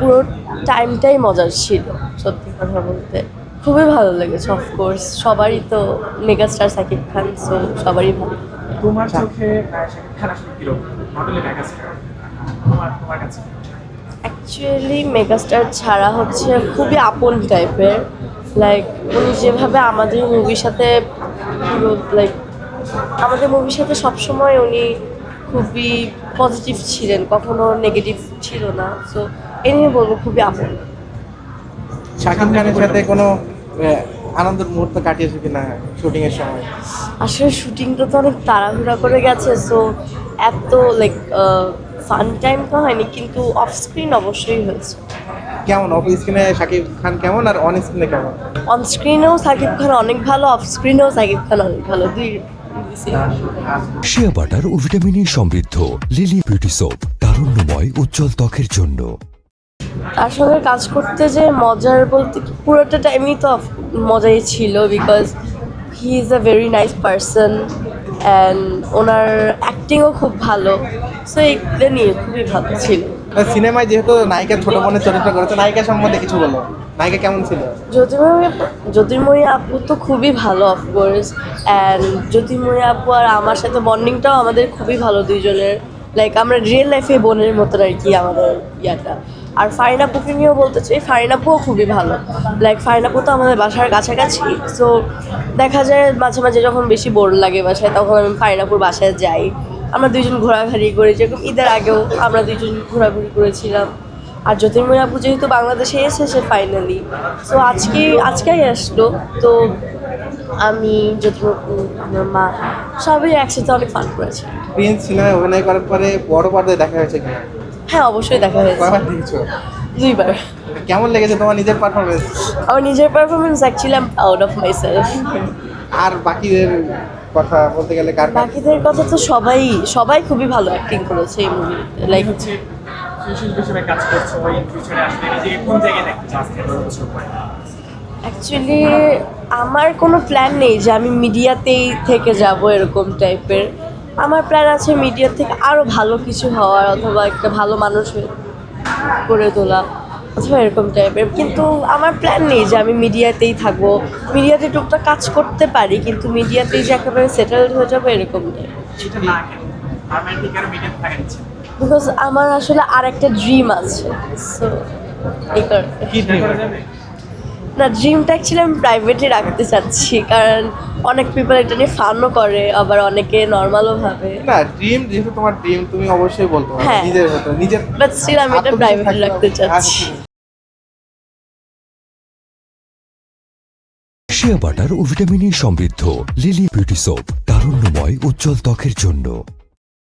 পুরো টাইমটাই মজার ছিল সত্যি কথা বলতে। খুবই ভালো লেগেছে অফকোর্স, সবারই তো মেগাস্টার সাকিব খান, সো সবারই ভালো। তোমার চোখে শাকিব খান আসলে কিরকম? নট অনলি মেগাস্টার, তোমার কাছে অ্যাকচুয়ালি মেগাস্টার ছাড়া হচ্ছে খুবই আপন টাইপের। লাইক উনি যেভাবে আমাদের মুভির সাথে পুরো লাইক আমাদের মুভির সাথে সবসময় উনি খুবই পজিটিভ ছিলেন, কখনো নেগেটিভ ছিল না। সো এ নিয়ে বলবো খুবই আপন। শাকিব খানের সাথে কোনো আনন্দের মুহূর্ত কাটিয়েছে কিনা শুটিং এর সময়? আসলে শুটিংটা তো অনেক তাড়াহুড়া করে গেছে, সো এত লাইক ফান টাইম তো হয়নি, কিন্তু অফ স্ক্রিন অবশ্যই হয়েছে। কেমন অফ স্ক্রিনে শাকিব খান কেমন আর অন স্ক্রিনে কেমন? অন স্ক্রিনেও সাকিব খান অনেক ভালো, অফ স্ক্রিনেও সাকিব খান অনেক ভালো, দুই। শিয়া বাটার ও ভিটামিনে সমৃদ্ধ লিলি বিউটি সোপ, তারুণ্যময় উজ্জ্বল ত্বকের জন্য। তার সঙ্গে কাজ করতে যে মজার বলতে কি, পুরোটা টাইমই তো মজাই ছিল, because he is a very nice person and ওনার অ্যাক্টিংও খুব ভালো। সো এইগুলো নিয়ে খুবই ভালো ছিল। সিনেমায় যেহেতু নায়িকা ছোট বোনের চরিত্র করেছে, নায়িকা সম্বন্ধে কিছু বলো। নায়িকা কেমন ছিল? জ্যোতির্ময়ী আপু তো খুবই ভালো অফকোর্স, অ্যান্ড জ্যোতির্ময়ী আপু আর আমার সাথে বন্ডিংটাও আমাদের খুবই ভালো দুইজনের। লাইক আমরা রিয়েল লাইফে বোনের মতন আর কি আমাদের ইয়াটা। আর ফারিন আপুকে নিয়েও বলতে চাই, ফারিন আপুও খুবই ভালো। লাইক ফারিন আপু তো আমাদের বাসার কাছাকাছি, সো দেখা যায় মাঝে মাঝে যখন বেশি বোর লাগে বাসায়, তখন আমি ফারিন আপুর বাসায় যাই। আমরা দুইজন ঘোরাঘুরি করি, যেরকম ঈদের আগেও আমরা দুইজন ঘোরাঘুরি করেছিলাম। আর জ্যোতির্ময়ী আপু যেহেতু বাংলাদেশে এসেছে ফাইনালি, সো আজকেই আসলো, তো আমি জ্যোতির্ময়ী আপু, আমার মা সবাই একসাথে অনেক ফান করেছি। প্রিন্স সিনেমায় অভিনয় করার পরে বড় পর্দায় দেখা হয়েছে কিনা? হ্যাঁ, অবশ্যই দেখা হয়েছে, কয়বার দেখেছো? 2বার। কেমন লেগেছে তোমার নিজের পারফরমেন্স? আমার নিজের performance actually I am proud of myself. আর বাকিদের কথা বলতে গেলে বাকিদের কথা তো সবাই খুবই ভালো অ্যাক্টিং করেছে এই মুভিতে। লাইক হচ্ছে শিল্পী হিসেবে কাজ করছো, ওই ফিউচারে আসলে নিজেকে কোন জায়গায় দেখতে চাও আজকে 10 বছর পরে? অ্যাকচুয়ালি আমার কোনো প্ল্যান নেই যে আমি মিডিয়াতেই থেকে যাব এরকম টাইপের। আমার প্ল্যান আছে মিডিয়া থেকে আরও ভালো কিছু হওয়ার, অথবা একটা ভালো মানুষ করে তোলা, অথবা এরকম টাইপের। কিন্তু আমার প্ল্যান নেই যে আমি মিডিয়াতেই থাকবো। মিডিয়াতে টুকটাক কাজ করতে পারি, কিন্তু মিডিয়াতেই যে একেবারে সেটেলড হয়ে যাবো এরকম টাইপ। সেটা না কেন পার্মানেন্টলি আর মিডিয়াতে থাকা ইচ্ছে? বিকজ আমার আসলে আর একটা ড্রিম আছে, সো এই কারণে। কি করা যাবে? না, ড্রিমটা অ্যাকচুয়ালি আমি প্রাইভেটই রাখতে চাচ্ছি, কারণ অনেক পিপল এটা নিয়ে ফানও করে, আবার অনেকে নর্মালও ভাবে। না, ড্রিম যেহেতু তোমার ড্রিম, তুমি অবশ্যই বলতে পারো হ্যাঁ। নিজের হতো নিজের। বাট স্টিল আমি এটা আত্মবিশ্বাস প্রাইভেটে থাকতে রাখতে হবে। চাচ্ছি। শিয়া বাটার ও ভিটামিনে সমৃদ্ধ লিলি বিউটি সোপ, তারুণ্যময় উজ্জ্বল ত্বকের জন্য।